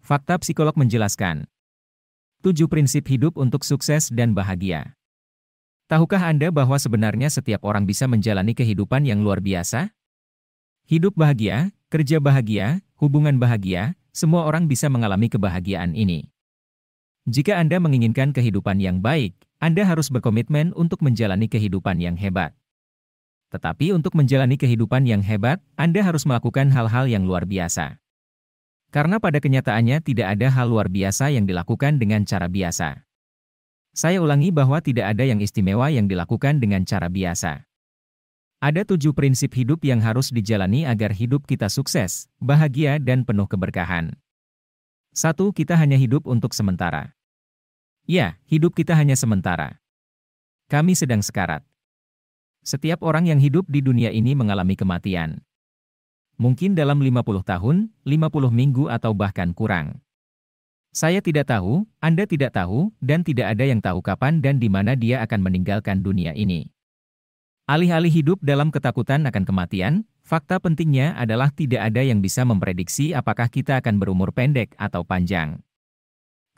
Fakta Psikolog menjelaskan. 7 prinsip hidup untuk sukses dan bahagia. Tahukah Anda bahwa sebenarnya setiap orang bisa menjalani kehidupan yang luar biasa? Hidup bahagia, kerja bahagia, hubungan bahagia, semua orang bisa mengalami kebahagiaan ini. Jika Anda menginginkan kehidupan yang baik, Anda harus berkomitmen untuk menjalani kehidupan yang hebat. Tetapi untuk menjalani kehidupan yang hebat, Anda harus melakukan hal-hal yang luar biasa. Karena pada kenyataannya tidak ada hal luar biasa yang dilakukan dengan cara biasa. Saya ulangi bahwa tidak ada yang istimewa yang dilakukan dengan cara biasa. Ada 7 prinsip hidup yang harus dijalani agar hidup kita sukses, bahagia dan penuh keberkahan. 1. Kita hanya hidup untuk sementara. Ya, hidup kita hanya sementara. Kami sedang sekarat. Setiap orang yang hidup di dunia ini mengalami kematian. Mungkin dalam 50 tahun, 50 minggu atau bahkan kurang. Saya tidak tahu, Anda tidak tahu, dan tidak ada yang tahu kapan dan di mana dia akan meninggalkan dunia ini. Alih-alih hidup dalam ketakutan akan kematian, fakta pentingnya adalah tidak ada yang bisa memprediksi apakah kita akan berumur pendek atau panjang.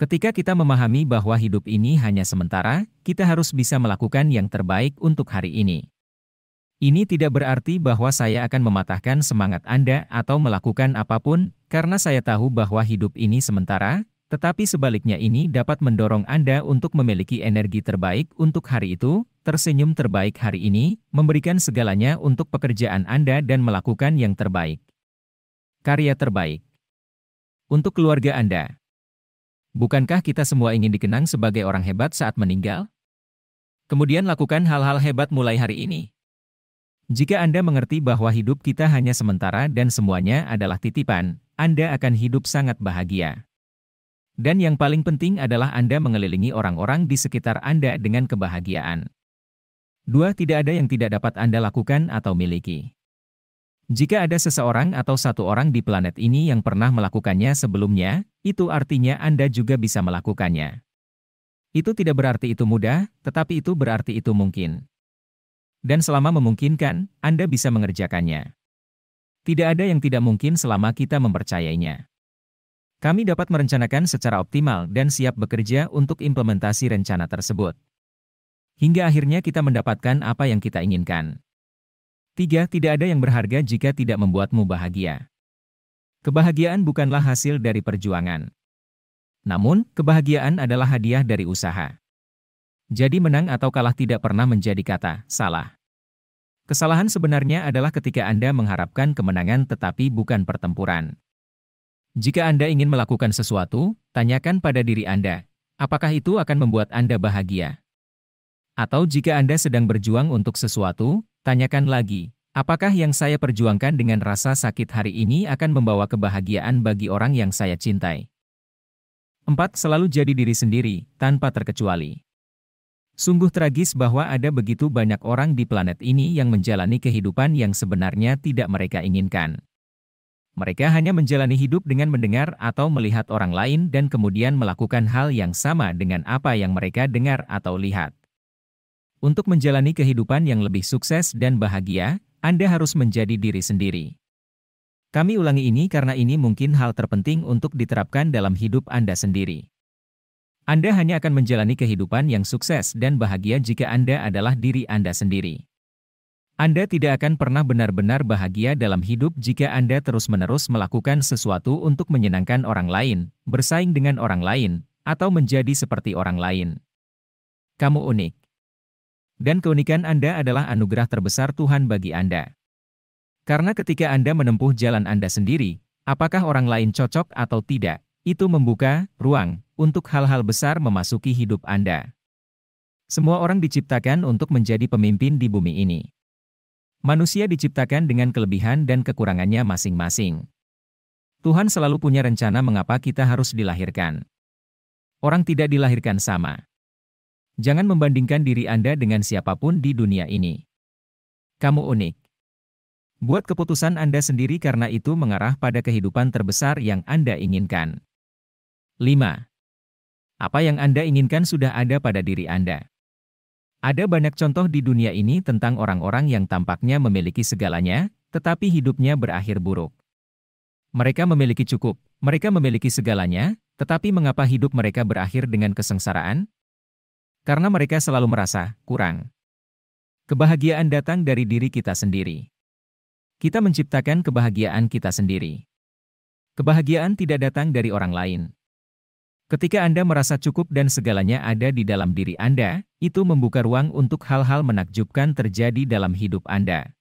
Ketika kita memahami bahwa hidup ini hanya sementara, kita harus bisa melakukan yang terbaik untuk hari ini. Ini tidak berarti bahwa saya akan mematahkan semangat Anda atau melakukan apapun, karena saya tahu bahwa hidup ini sementara, tetapi sebaliknya ini dapat mendorong Anda untuk memiliki energi terbaik untuk hari itu, tersenyum terbaik hari ini, memberikan segalanya untuk pekerjaan Anda dan melakukan yang terbaik. Karya terbaik untuk keluarga Anda. Bukankah kita semua ingin dikenang sebagai orang hebat saat meninggal? Kemudian lakukan hal-hal hebat mulai hari ini. Jika Anda mengerti bahwa hidup kita hanya sementara dan semuanya adalah titipan, Anda akan hidup sangat bahagia. Dan yang paling penting adalah Anda mengelilingi orang-orang di sekitar Anda dengan kebahagiaan. 2. Tidak ada yang tidak dapat Anda lakukan atau miliki. Jika ada seseorang atau satu orang di planet ini yang pernah melakukannya sebelumnya, itu artinya Anda juga bisa melakukannya. Itu tidak berarti itu mudah, tetapi itu berarti itu mungkin. Dan selama memungkinkan, Anda bisa mengerjakannya. Tidak ada yang tidak mungkin selama kita mempercayainya. Kami dapat merencanakan secara optimal dan siap bekerja untuk implementasi rencana tersebut. Hingga akhirnya kita mendapatkan apa yang kita inginkan. 3. Tidak ada yang berharga jika tidak membuatmu bahagia. Kebahagiaan bukanlah hasil dari perjuangan. Namun, kebahagiaan adalah hadiah dari usaha. Jadi menang atau kalah tidak pernah menjadi kata salah. Kesalahan sebenarnya adalah ketika Anda mengharapkan kemenangan tetapi bukan pertempuran. Jika Anda ingin melakukan sesuatu, tanyakan pada diri Anda, apakah itu akan membuat Anda bahagia? Atau jika Anda sedang berjuang untuk sesuatu, tanyakan lagi, apakah yang saya perjuangkan dengan rasa sakit hari ini akan membawa kebahagiaan bagi orang yang saya cintai? 4. Selalu jadi diri sendiri, tanpa terkecuali. Sungguh tragis bahwa ada begitu banyak orang di planet ini yang menjalani kehidupan yang sebenarnya tidak mereka inginkan. Mereka hanya menjalani hidup dengan mendengar atau melihat orang lain dan kemudian melakukan hal yang sama dengan apa yang mereka dengar atau lihat. Untuk menjalani kehidupan yang lebih sukses dan bahagia, Anda harus menjadi diri sendiri. Kami ulangi ini karena ini mungkin hal terpenting untuk diterapkan dalam hidup Anda sendiri. Anda hanya akan menjalani kehidupan yang sukses dan bahagia jika Anda adalah diri Anda sendiri. Anda tidak akan pernah benar-benar bahagia dalam hidup jika Anda terus-menerus melakukan sesuatu untuk menyenangkan orang lain, bersaing dengan orang lain, atau menjadi seperti orang lain. Kamu unik. Dan keunikan Anda adalah anugerah terbesar Tuhan bagi Anda. Karena ketika Anda menempuh jalan Anda sendiri, apakah orang lain cocok atau tidak, itu membuka ruang untuk hal-hal besar memasuki hidup Anda. Semua orang diciptakan untuk menjadi pemimpin di bumi ini. Manusia diciptakan dengan kelebihan dan kekurangannya masing-masing. Tuhan selalu punya rencana mengapa kita harus dilahirkan. Orang tidak dilahirkan sama. Jangan membandingkan diri Anda dengan siapapun di dunia ini. Kamu unik. Buat keputusan Anda sendiri karena itu mengarah pada kehidupan terbesar yang Anda inginkan. 5. Apa yang Anda inginkan sudah ada pada diri Anda. Ada banyak contoh di dunia ini tentang orang-orang yang tampaknya memiliki segalanya, tetapi hidupnya berakhir buruk. Mereka memiliki cukup, Mereka memiliki segalanya, tetapi mengapa hidup mereka berakhir dengan kesengsaraan? Karena mereka selalu merasa kurang. Kebahagiaan datang dari diri kita sendiri. Kita menciptakan kebahagiaan kita sendiri. Kebahagiaan tidak datang dari orang lain. Ketika Anda merasa cukup dan segalanya ada di dalam diri Anda, itu membuka ruang untuk hal-hal menakjubkan terjadi dalam hidup Anda.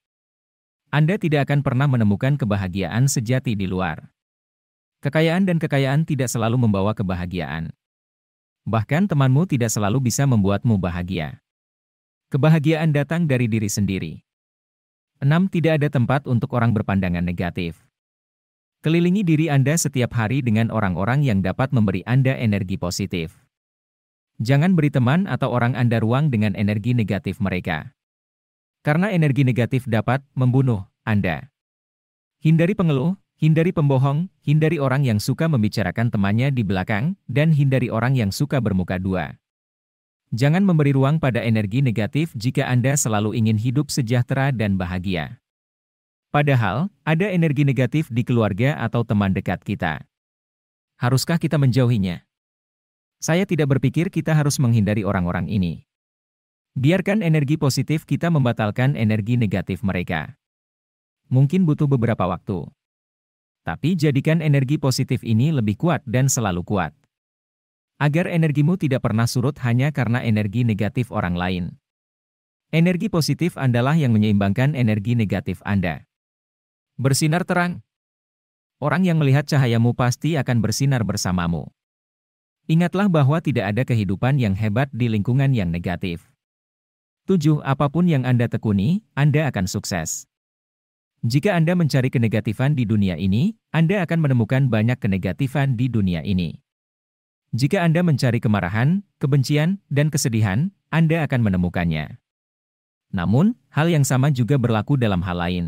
Anda tidak akan pernah menemukan kebahagiaan sejati di luar. Kekayaan dan kekayaan tidak selalu membawa kebahagiaan. Bahkan temanmu tidak selalu bisa membuatmu bahagia. Kebahagiaan datang dari diri sendiri. 6. Tidak ada tempat untuk orang berpandangan negatif. Kelilingi diri Anda setiap hari dengan orang-orang yang dapat memberi Anda energi positif. Jangan beri teman atau orang Anda ruang dengan energi negatif mereka. Karena energi negatif dapat membunuh Anda. Hindari pengeluh, hindari pembohong, hindari orang yang suka membicarakan temannya di belakang, dan hindari orang yang suka bermuka dua. Jangan memberi ruang pada energi negatif jika Anda selalu ingin hidup sejahtera dan bahagia. Padahal, ada energi negatif di keluarga atau teman dekat kita. Haruskah kita menjauhinya? Saya tidak berpikir kita harus menghindari orang-orang ini. Biarkan energi positif kita membatalkan energi negatif mereka. Mungkin butuh beberapa waktu. Tapi jadikan energi positif ini lebih kuat dan selalu kuat. Agar energimu tidak pernah surut hanya karena energi negatif orang lain. Energi positif Andalah yang menyeimbangkan energi negatif Anda. Bersinar terang. Orang yang melihat cahayamu pasti akan bersinar bersamamu. Ingatlah bahwa tidak ada kehidupan yang hebat di lingkungan yang negatif. 7. Apapun yang Anda tekuni, Anda akan sukses. Jika Anda mencari kenegatifan di dunia ini, Anda akan menemukan banyak kenegatifan di dunia ini. Jika Anda mencari kemarahan, kebencian, dan kesedihan, Anda akan menemukannya. Namun, hal yang sama juga berlaku dalam hal lain.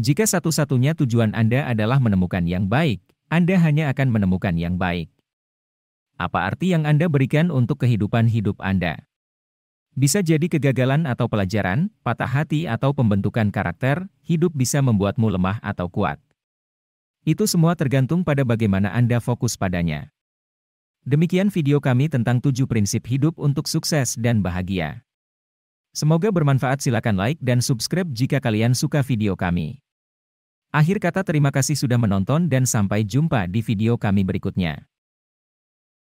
Jika satu-satunya tujuan Anda adalah menemukan yang baik, Anda hanya akan menemukan yang baik. Apa arti yang Anda berikan untuk kehidupan hidup Anda? Bisa jadi kegagalan atau pelajaran, patah hati atau pembentukan karakter, hidup bisa membuatmu lemah atau kuat. Itu semua tergantung pada bagaimana Anda fokus padanya. Demikian video kami tentang 7 prinsip hidup untuk sukses dan bahagia. Semoga bermanfaat. Silakan like dan subscribe jika kalian suka video kami. Akhir kata terima kasih sudah menonton dan sampai jumpa di video kami berikutnya.